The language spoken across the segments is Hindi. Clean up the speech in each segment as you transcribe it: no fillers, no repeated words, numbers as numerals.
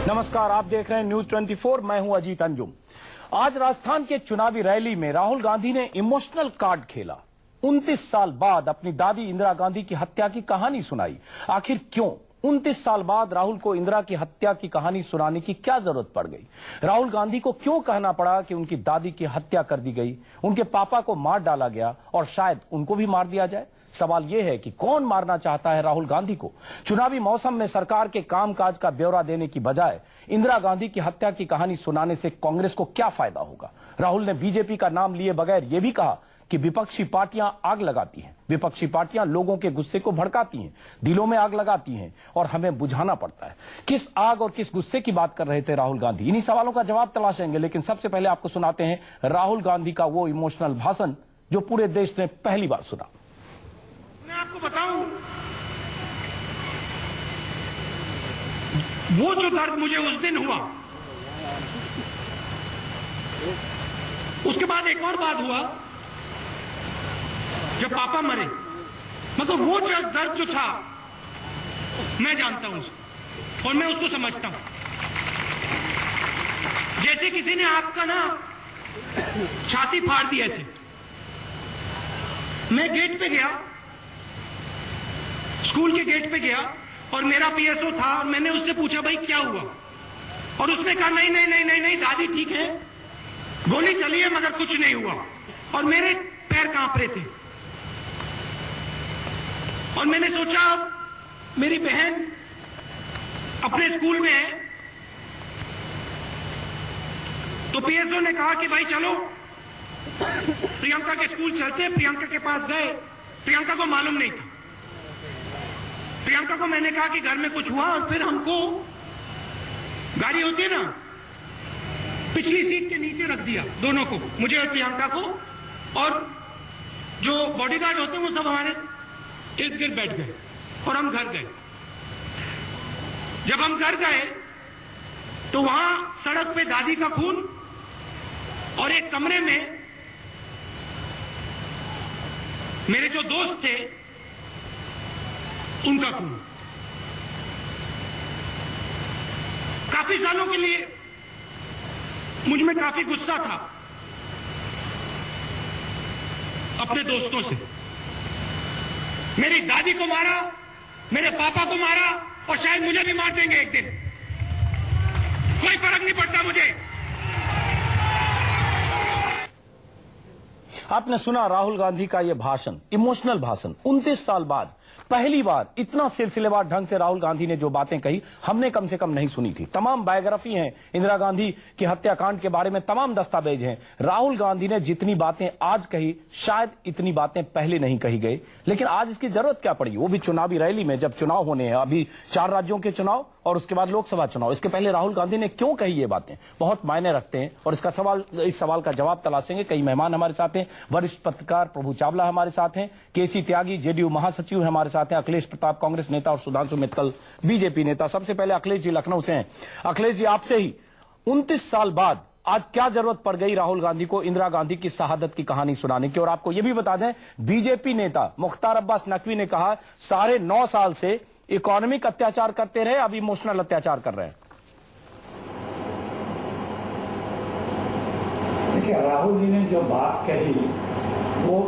नमस्कार, आप देख रहे हैं न्यूज 24। मैं हूं अजीत अंजुम। आज राजस्थान के चुनावी रैली में राहुल गांधी ने इमोशनल कार्ड खेला। 29 साल बाद अपनी दादी इंदिरा गांधी की हत्या की कहानी सुनाई। आखिर क्यों 29 साल बाद राहुल को इंदिरा की हत्या की कहानी सुनाने की क्या जरूरत पड़ गई? राहुल गांधी को क्यों कहना पड़ा कि उनकी दादी की हत्या कर दी गई, उनके पापा को मार डाला गया और शायद उनको भी मार दिया जाए? सवाल यह है कि कौन मारना चाहता है राहुल गांधी को? चुनावी मौसम में सरकार के कामकाज का ब्यौरा देने की बजाय इंदिरा गांधी की हत्या की कहानी सुनाने से कांग्रेस को क्या फायदा होगा? राहुल ने बीजेपी का नाम लिए बगैर यह भी कहा कि विपक्षी पार्टियां आग लगाती हैं। विपक्षी पार्टियां लोगों के गुस्से को भड़काती हैं, दिलों में आग लगाती हैं और हमें बुझाना पड़ता है। किस आग और किस गुस्से की बात कर रहे थे राहुल गांधी? इन्हीं सवालों का जवाब तलाशेंगे, लेकिन सबसे पहले आपको सुनाते हैं राहुल गांधी का वो इमोशनल भाषण जो पूरे देश ने पहली बार सुना। मैं आपको बताऊं, वो जो दर्द मुझे उस दिन हुआ, उसके बाद एक और बात हुआ जब पापा मरे। मतलब वो जो दर्द जो था मैं जानता हूं उसको और मैं उसको समझता हूं। जैसे किसी ने आपका ना छाती फाड़ दी ऐसे। मैं गेट पे गया, स्कूल के गेट पे गया और मेरा पीएसओ था और मैंने उससे पूछा भाई क्या हुआ, और उसने कहा नहीं नहीं नहीं नहीं नहीं दादी ठीक है, गोली चली है मगर कुछ नहीं हुआ। और मेरे पैर कांप रहे थे और मैंने सोचा मेरी बहन अपने स्कूल में है। तो पीएसओ ने कहा कि भाई चलो प्रियंका के स्कूल चलते हैं। प्रियंका के पास गए, प्रियंका को मालूम नहीं था। प्रियंका को मैंने कहा कि घर में कुछ हुआ, और फिर हमको गाड़ी होती है ना, पिछली सीट के नीचे रख दिया दोनों को, मुझे और प्रियंका को, और जो बॉडीगार्ड होते हैं वो सब हमारे इर्द गिर्द बैठ गए और हम घर गए। जब हम घर गए तो वहां सड़क पे दादी का खून और एक कमरे में मेरे जो दोस्त थे उनका खून। काफी सालों के लिए मुझ में काफी गुस्सा था अपने दोस्तों से। मेरी दादी को मारा, मेरे पापा को मारा और शायद मुझे भी मार देंगे एक दिन। कोई फर्क नहीं पड़ता मुझे। आपने सुना राहुल गांधी का यह भाषण, इमोशनल भाषण। 29 साल बाद पहली बार इतना सिलसिलेवार ढंग से राहुल गांधी ने जो बातें कही, हमने कम से कम नहीं सुनी थी। तमाम बायोग्राफी हैं इंदिरा गांधी के हत्याकांड के बारे में, तमाम दस्तावेज हैं। राहुल गांधी ने जितनी बातें आज कही, शायद इतनी बातें पहले नहीं कही गई। लेकिन आज इसकी जरूरत क्या पड़ी? वो भी चुनावी रैली में, जब चुनाव होने हैं, अभी 4 राज्यों के चुनाव और उसके बाद लोकसभा चुनाव। इसके पहले राहुल गांधी ने क्यों कही ये बातें? बहुत मायने रखते हैं और इस सवाल का जवाब तलाशेंगे। कई मेहमान हमारे साथ हैं। वरिष्ठ पत्रकार प्रभु चावला हमारे साथ हैं, केसी त्यागी जेडीयू महासचिव हमारे साथ हैं, अखिलेश प्रताप कांग्रेस नेता और सुधांशु मित्तल बीजेपी नेता। सबसे पहले अखिलेश जी लखनऊ से हैं। अखिलेश जी, आपसे ही 29 साल बाद आज क्या जरूरत पड़ गई राहुल गांधी को इंदिरा गांधी की शहादत की कहानी सुनाने की? और आपको यह भी बता दें, बीजेपी नेता मुख्तार अब्बास नकवी ने कहा 9.5 साल से इकोनॉमिक अत्याचार करते रहे, अब इमोशनल अत्याचार कर रहे हैं। देखिए, राहुल जी ने जो बात कही वो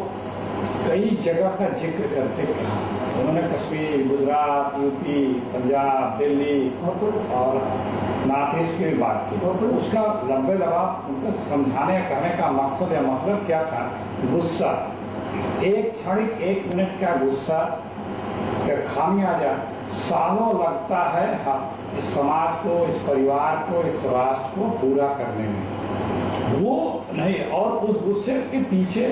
कई जगह का जिक्र करते कहा। उन्होंने कश्मीर, गुजरात, यूपी, पंजाब, दिल्ली और नॉर्थ ईस्ट की भी बात की। उसका लंबे लबाब उनको समझाने कहने का मकसद या मतलब क्या था? गुस्सा, एक क्षणिक 1 मिनट का गुस्सा का खामियाजा सालों लगता है इस समाज को, इस परिवार को, इस राष्ट्र को पूरा करने में। वो नहीं, और उस गुस्से के पीछे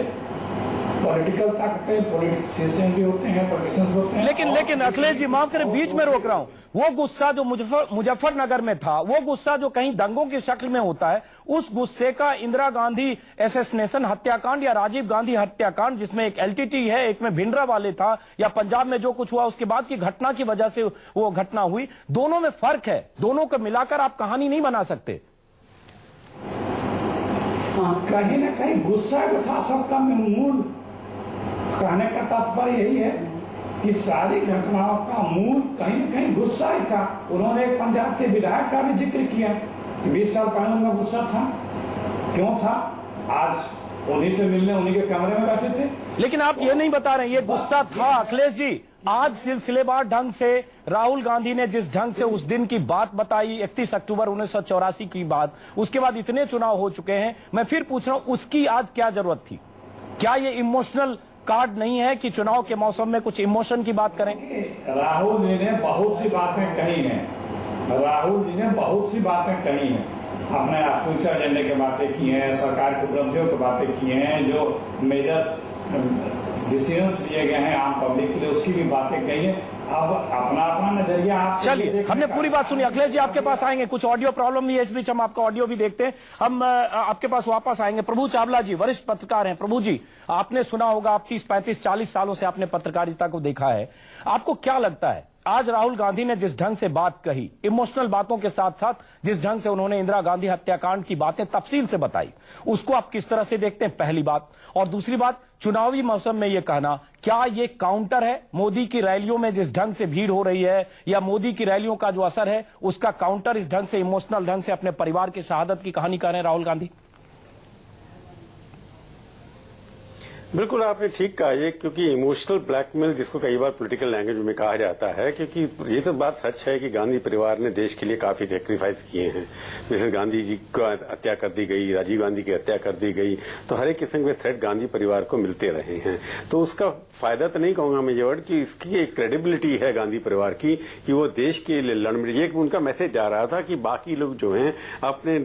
पॉलिटिकल ताकतें, पॉलिटिशियन भी होते हैं, पॉलिटिशियंस होते हैं। लेकिन अखिलेश जी, माफ करें, बीच में रोक रहा हूं। वो गुस्सा जो मुजफ्फरनगर में था, वो गुस्सा जो कहीं दंगों की शक्ल में होता है, उस गुस्से का इंदिरा गांधी एसेसिनेशन हत्याकांड या राजीव गांधी हत्याकांड, जिसमें एक एलटीटी है, एक में भिंडरा वाले था, या पंजाब में जो कुछ हुआ उसके बाद की घटना की वजह से वो घटना हुई, दोनों में फर्क है। दोनों को मिलाकर आप कहानी नहीं बना सकते। कहीं ना कहीं गुस्सा जो था सबका मूल कहने का तात्पर्य यही है कि सारी घटनाओं का मूल कहीं न कहीं गुस्सा ही था। उन्होंने एक पंजाब के विधायक का भी जिक्र किया कि 20 साल पहले उनका गुस्सा था। क्यों था? आज उन्हीं से मिलने उन्हीं के कमरे में बैठे थे। लेकिन आप ये नहीं बता रहे ये गुस्सा था। अखिलेश जी, आज सिलसिलेवार ढंग से राहुल गांधी ने जिस ढंग से उस दिन की बात बताई, 31 अक्टूबर 1984 की बात, उसके बाद इतने चुनाव हो चुके हैं, मैं फिर पूछ रहा हूं उसकी आज क्या जरूरत थी? क्या ये इमोशनल कार्ड नहीं है कि चुनाव के मौसम में कुछ इमोशन की बात करें? राहुल जी ने बहुत सी बातें कही हैं। राहुल जी ने बहुत सी बातें कही हैं। अपने फ्यूचर एजेंडे की बातें की हैं, सरकार की उपलब्धियों की बातें की हैं, जो मेजर डिसीजंस लिए गए हैं आम पब्लिक के लिए, उसकी भी बातें कही हैं। अब अपना अपना नजरिया आप चलिए, हमने पूरी बात सुनी। अखिलेश जी आपके पास आएंगे, कुछ ऑडियो प्रॉब्लम भी है, इस बीच हम आपका ऑडियो भी देखते हैं। हम आपके पास वापस आएंगे। प्रभु चावला जी वरिष्ठ पत्रकार हैं। प्रभु जी, आपने सुना होगा, आप 30, 35, 40 सालों से आपने पत्रकारिता को देखा है। आपको क्या लगता है आज राहुल गांधी ने जिस ढंग से बात कही, इमोशनल बातों के साथ साथ जिस ढंग से उन्होंने इंदिरा गांधी हत्याकांड की बातें तफसील से बताई, उसको आप किस तरह से देखते हैं? पहली बात। और दूसरी बात, चुनावी मौसम में यह कहना, क्या यह काउंटर है मोदी की रैलियों में जिस ढंग से भीड़ हो रही है, या मोदी की रैलियों का जो असर है उसका काउंटर इस ढंग से इमोशनल ढंग से अपने परिवार की शहादत की कहानी कह रहे हैं राहुल गांधी? बिल्कुल आपने ठीक कहा ये, क्योंकि इमोशनल ब्लैकमेल जिसको कई बार पॉलिटिकल लैंग्वेज में कहा जाता है, क्योंकि ये तो बात सच है कि गांधी परिवार ने देश के लिए काफी सेक्रीफाइस किए हैं। जैसे गांधी जी को हत्या कर दी गई, राजीव गांधी की हत्या कर दी गई, तो हर एक किस्म के थ्रेट गांधी परिवार को मिलते रहे हैं। तो उसका फायदा तो नहीं कहूंगा मैं ये वर्ड कि इसकी एक क्रेडिबिलिटी है गांधी परिवार की कि वो देश के लिए लड़, ये उनका मैसेज जा रहा था कि बाकी लोग जो हैं अपने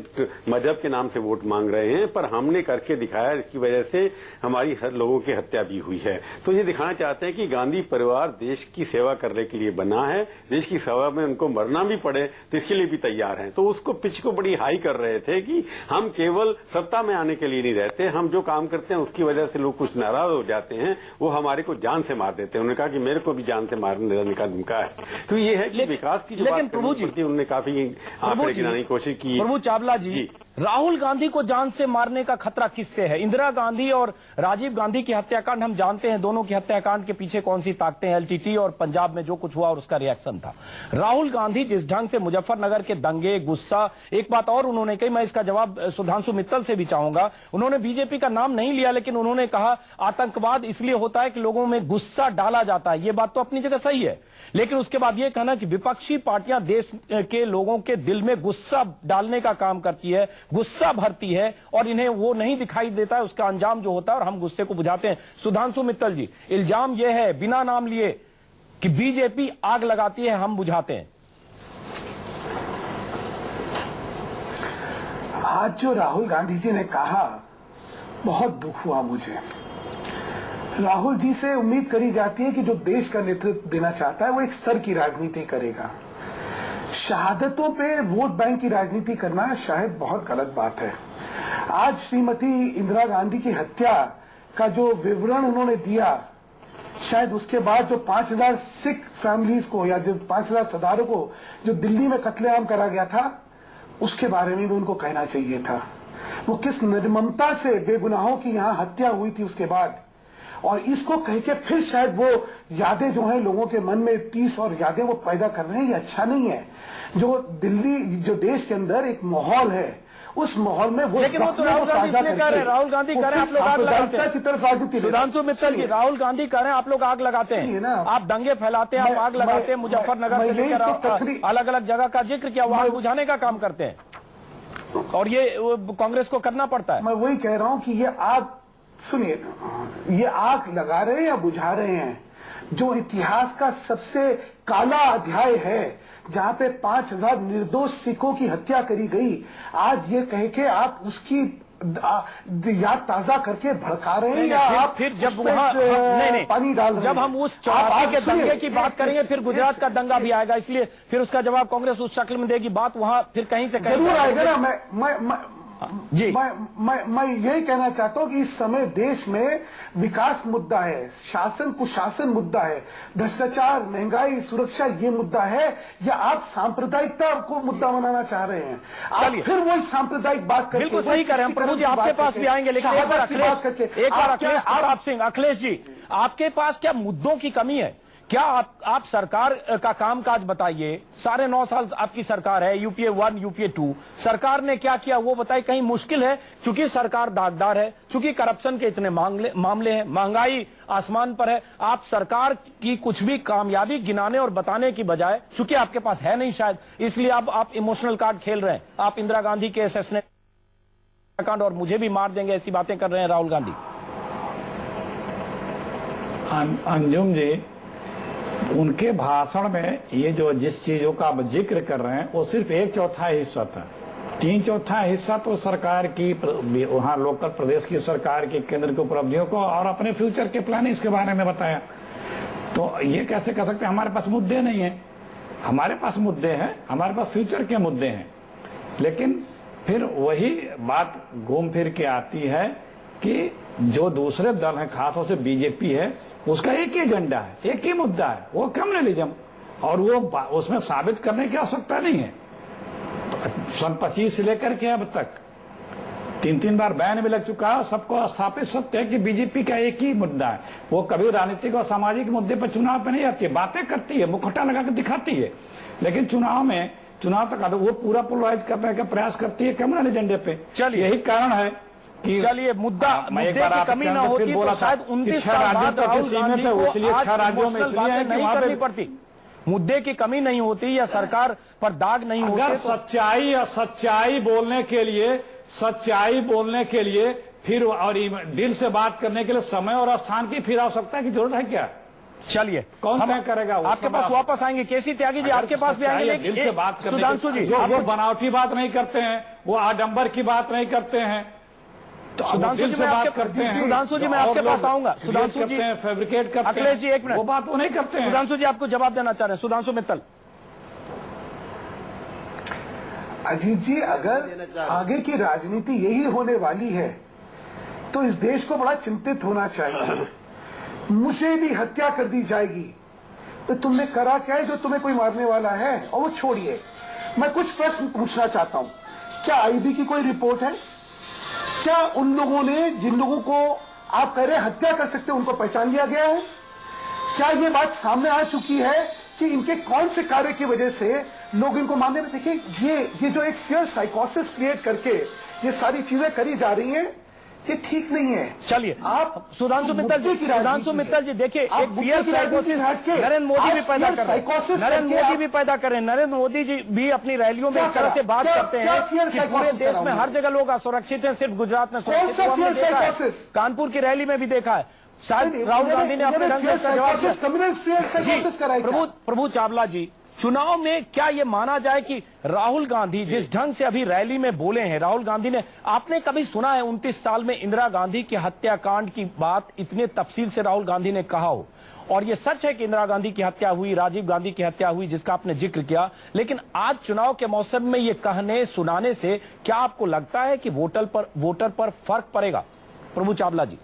मजहब के नाम से वोट मांग रहे हैं, पर हमने करके दिखाया, इसकी वजह से हमारी लोगों की हत्या भी हुई है। तो ये दिखाना चाहते हैं कि गांधी परिवार देश की सेवा करने के लिए बना है, देश की सेवा में उनको मरना भी पड़े तो इसके लिए भी तैयार हैं। तो उसको पिच को बड़ी हाई कर रहे थे कि हम केवल सत्ता में आने के लिए नहीं रहते, हम जो काम करते हैं उसकी वजह से लोग कुछ नाराज हो जाते हैं, वो हमारे को जान से मार देते हैं। उन्होंने कहा कि मेरे को भी जान से मारने का धमका है। तो ये है कि विकास की जो बात करनी पड़ती है, उन्होंने काफी आंकड़े गिनाने की कोशिश की। प्रभु चावला जी, राहुल गांधी को जान से मारने का खतरा किससे है? इंदिरा गांधी और राजीव गांधी की हत्याकांड हम जानते हैं, दोनों की हत्याकांड के पीछे कौन सी ताकतें हैं, एलटीटी और पंजाब में जो कुछ हुआ और उसका रिएक्शन था। राहुल गांधी जिस ढंग से मुजफ्फरनगर के दंगे, गुस्सा, एक बात और उन्होंने कही, मैं इसका जवाब सुधांशु मित्तल से भी चाहूंगा। उन्होंने बीजेपी का नाम नहीं लिया, लेकिन उन्होंने कहा आतंकवाद इसलिए होता है कि लोगों में गुस्सा डाला जाता है। ये बात तो अपनी जगह सही है, लेकिन उसके बाद यह कहना कि विपक्षी पार्टियां देश के लोगों के दिल में गुस्सा डालने का काम करती है, गुस्सा भरती है, और इन्हें वो नहीं दिखाई देता है उसका अंजाम जो होता है, और हम गुस्से को बुझाते हैं। सुधांशु मित्तल जी, इल्जाम यह है बिना नाम लिए कि बीजेपी आग लगाती है, हम बुझाते हैं। आज जो राहुल गांधी जी ने कहा, बहुत दुख हुआ मुझे। राहुल जी से उम्मीद करी जाती है कि जो देश का नेतृत्व देना चाहता है वो एक स्तर की राजनीति करेगा। शहादतों पे वोट बैंक की राजनीति करना शायद बहुत गलत बात है। आज श्रीमती इंदिरा गांधी की हत्या का जो विवरण उन्होंने दिया, शायद उसके बाद जो 5000 सिख फैमिलीज को या जो 5000 सरदारों को जो दिल्ली में कत्लेआम करा गया था, उसके बारे में भी उनको कहना चाहिए था। वो किस निर्ममता से बेगुनाहों की यहाँ हत्या हुई थी उसके बाद, और इसको कह के फिर शायद वो यादें जो हैं लोगों के मन में टीस और यादें वो पैदा कर रहे हैं, ये अच्छा नहीं है। जो दिल्ली, जो देश के अंदर एक माहौल है, उस माहौल में वो लेकिन वो तो राहुल गांधी इसलिए कह रहे हैं, राहुल गांधी कह रहे हैं आप लोग आग लगाते हैं की तरफ राजनीति। सुधांशु मित्तल जी, राहुल गांधी कह रहे हैं आप लोग आग लगाते हैं, आप दंगे फैलाते हैं, आप आग लगाते हैं। मुजफ्फरनगर से लेकर अलग अलग जगह का जिक्र किया, वो आग बुझाने का काम करते हैं, और ये कांग्रेस को करना पड़ता है। मैं वही कह रहा हूं कि ये आग, सुनिए, ये आग लगा रहे हैं या बुझा रहे हैं? जो इतिहास का सबसे काला अध्याय है, जहां पे 5000 निर्दोष सिखों की हत्या करी गई, आज ये कह के आप उसकी याद ताजा करके भड़का रहे हैं, या आप फिर जब वहां नहीं पानी डाल रहे हैं? जब हम उस 84 के दंगे की बात करेंगे, फिर गुजरात का दंगा भी आएगा, इसलिए फिर उसका जवाब कांग्रेस उस शक्ल में देगी। बात वहां फिर कहीं से कहीं जरूर आएगा ना। मैं यही कहना चाहता हूं कि इस समय देश में विकास मुद्दा है, शासन कुशासन मुद्दा है, भ्रष्टाचार, महंगाई, सुरक्षा ये मुद्दा है, या आप सांप्रदायिकता को मुद्दा बनाना चाह रहे हैं? आप फिर वही सांप्रदायिक बात करके, बिल्कुल सही कर रहे हैं प्रभु जी, आपके पास भी आएंगे, लेकिन एक बार अखिलेश जी, आपके पास क्या मुद्दों की कमी है? क्या आप सरकार का कामकाज बताइए। साढ़े 9 साल आपकी सरकार है, यूपीए 1 यूपीए 2, सरकार ने क्या किया वो बताइए। कहीं मुश्किल है, चूंकि सरकार दागदार है, चूंकि करप्शन के इतने मामले हैं, महंगाई आसमान पर है, आप सरकार की कुछ भी कामयाबी गिनाने और बताने की बजाय, चूंकि आपके पास है नहीं शायद, इसलिए आप इमोशनल कार्ड खेल रहे हैं। आप इंदिरा गांधी के असैसिनेशन कांड और मुझे भी मार देंगे ऐसी बातें कर रहे हैं राहुल गांधी। अंजुम जी, उनके भाषण में ये जो जिस चीजों का आप जिक्र कर रहे हैं वो सिर्फ 1/4 हिस्सा था। 3/4 हिस्सा तो सरकार की, वहां लोकल प्रदेश की सरकार की केंद्र की उपलब्धियों को और अपने फ्यूचर के प्लानिंग के बारे में बताया। तो ये कैसे कह सकते हैं हमारे पास मुद्दे नहीं है? हमारे पास मुद्दे हैं, हमारे पास फ्यूचर के मुद्दे हैं। लेकिन फिर वही बात घूम फिर के आती है कि जो दूसरे दल हैं, खासतौर से बीजेपी है, उसका एक ही एजेंडा है, एक ही मुद्दा है, वो कम्युनलिज्म, और वो उसमें साबित करने की आवश्यकता नहीं है। सन 25 से लेकर के अब तक 3 बार बैन भी लग चुका है। सबको स्थापित सत्य है कि बीजेपी का एक ही मुद्दा है, वो कभी राजनीतिक और सामाजिक मुद्दे पर चुनाव पे नहीं आती है, बातें करती है, मुखौटा लगा के दिखाती है, लेकिन चुनाव तक वो पूरा पोलराइज करने का प्रयास करती है कम्युनल एजेंडे पे। चलिए, यही कारण है कि चलिए मुद्दे की कमी ना होती तो शायद 29 साल बाद राहुल गांधी को आज इमोशनल बातें नहीं करनी पड़ती। मुद्दे की कमी नहीं होती या सरकार पर दाग नहीं होते। अगर सच्चाई बोलने के लिए फिर और दिल से बात करने के लिए समय और स्थान की फिर आवश्यकता की जरूरत है क्या? चलिए, कौन तय करेगा? आपके पास वापस आएंगे केसी त्यागी जी, आपके पास भी आएंगे, दिल से बात करने सुधांशु जी, वो बनावटी बात नहीं करते हैं, वो आडंबर की बात नहीं करते हैं, तो सुधांशु जी मैं आपके पास आऊंगा। सुधांशु जी फैब्रिकेट करते हैं, अखिलेश जी एक मिनट, वो बात वो नहीं करते हैं। सुधांशु जी आपको जवाब देना चाह रहे हैं, सुधांशु मित्तल। अजीत जी, अगर आगे की राजनीति यही होने वाली है तो इस देश को बड़ा चिंतित होना चाहिए। मुझे भी हत्या कर दी जाएगी तो तुमने करा क्या है जो तुम्हें कोई मारने वाला है? और वो छोड़िए, मैं कुछ प्रश्न पूछना चाहता हूं। क्या आईबी की कोई रिपोर्ट है? क्या उन लोगों ने, जिन लोगों को आप कह रहे हैं हत्या कर सकते हैं, उनको पहचान लिया गया है? क्या ये बात सामने आ चुकी है कि इनके कौन से कार्य की वजह से लोग इनको मानने में? देखिए, ये जो एक फियर साइकोसिस क्रिएट करके ये सारी चीजें करी जा रही हैं, ये ठीक नहीं है। चलिए, आप सुधांशु मित्तल जी देखिए, एक फियर साइकोसिस नरेंद्र मोदी भी पैदा कर रहे हैं, नरेंद्र मोदी जी भी अपनी रैलियों में इस तरह से बात करते हैं कि पूरे देश में हर जगह लोग असुरक्षित हैं, सिर्फ गुजरात में सुरक्षित। कानपुर की रैली में भी देखा है, शायद राहुल गांधी ने अपने ढंग से जवाब। प्रभु चावला जी, चुनाव में क्या ये माना जाए कि राहुल गांधी जिस ढंग से अभी रैली में बोले हैं, राहुल गांधी ने, आपने कभी सुना है 29 साल में इंदिरा गांधी के हत्याकांड की बात इतने तफसील से राहुल गांधी ने कहा हो? और ये सच है कि इंदिरा गांधी की हत्या हुई, राजीव गांधी की हत्या हुई, जिसका आपने जिक्र किया, लेकिन आज चुनाव के मौसम में ये कहने सुनाने से क्या आपको लगता है कि वोटर पर फर्क पड़ेगा? प्रभु चावला जी।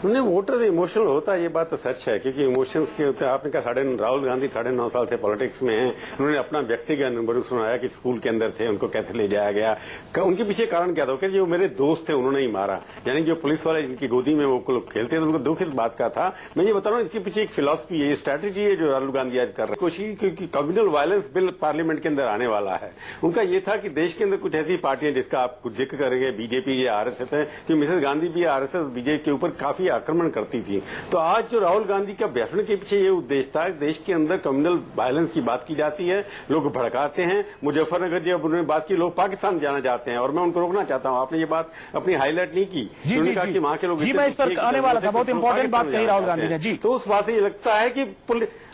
नहीं, वोटर इमोशनल होता है, ये बात तो सच है, क्योंकि इमोशंस के होते हैं। आपने कहा राहुल गांधी 9.5 साल से पॉलिटिक्स में हैं, उन्होंने अपना व्यक्तिगत अनुभव सुनाया कि स्कूल के अंदर थे, उनको कैसे ले जाया गया, उनके पीछे कारण क्या था कि जो मेरे दोस्त थे उन्होंने ही मारा, यानी जो पुलिस वाले जिनकी गोदी में वो लोग खेलते थे, उनको दुख इस बात का था। मैं ये बता रहा हूँ, इसके पीछे एक फिलॉसफी है, स्ट्रैटेजी है जो राहुल गांधी आज कर रहे हैं, कोशिश, क्योंकि कम्युनल वायलेंस बिल पार्लियामेंट के अंदर आने वाला है। उनका ये था कि देश के अंदर कुछ ऐसी पार्टियां जिसका आप कुछ जिक्र करेंगे, बीजेपी या आरएसएस है, कि मिसेस गांधी भी आरएसएस बीजेपी के ऊपर काफी आक्रमण करती थी। तो आज जो राहुल गांधी का भाषण के पीछे ये उद्देश्य था, देश के अंदर कम्युनल वायलेंस की बात की जाती है, लोग भड़काते हैं। मुजफ्फरनगर जब उन्होंने बात की, लोग पाकिस्तान जाना चाहते हैं, और मैं उनको रोकना चाहता हूं। आपने ये बात अपनी हाईलाइट नहीं की, उन्होंने कहा कि वहां के लोग, मैं इस पर आने वाला था, बहुत इंपॉर्टेंट बात कही राहुल गांधी ने जी। तो उस बात से ये लगता है कि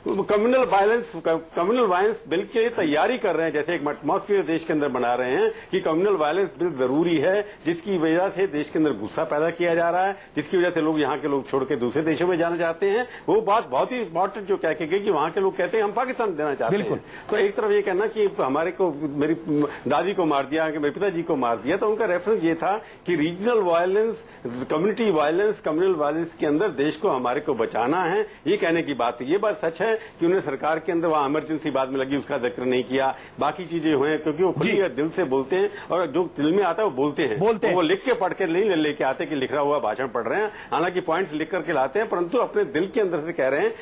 कम्युनल वायलेंस बिल के लिए तैयारी कर रहे हैं, जैसे एक एटमॉस्फेयर देश के अंदर बना रहे हैं कि कम्युनल वायलेंस बिल जरूरी है, जिसकी वजह से देश के अंदर गुस्सा पैदा किया जा रहा है, जिसकी वजह से लोग यहाँ के लोग छोड़ के दूसरे देशों में जाना चाहते हैं। वो बात बहुत ही इंपॉर्टेंट जो कह के गई कि वहां के लोग कहते हैं हम पाकिस्तान देना चाहते हैं। तो एक तरफ ये कहना कि हमारे को, मेरी दादी को मार दिया, मेरे पिताजी को मार दिया, तो उनका रेफरेंस ये था कि regional violence, community violence, communal violence के अंदर देश को, हमारे को बचाना है, ये कहने की बात है। ये बात सच है कि उन्हें सरकार के अंदर वहां इमरजेंसी बाद में लगी उसका जिक्र नहीं किया, बाकी चीजें हुए, क्योंकि वो खुली दिल से बोलते हैं और जो दिल में आता है वो बोलते हैं। वो लिख के पढ़ के नहीं लेके आते कि लिखा हुआ भाषण पढ़ रहे हैं, हालांकि पॉइंट्स लिख करके लाते हैं, परंतु अपने दिल के अंदर से कह रहे हैं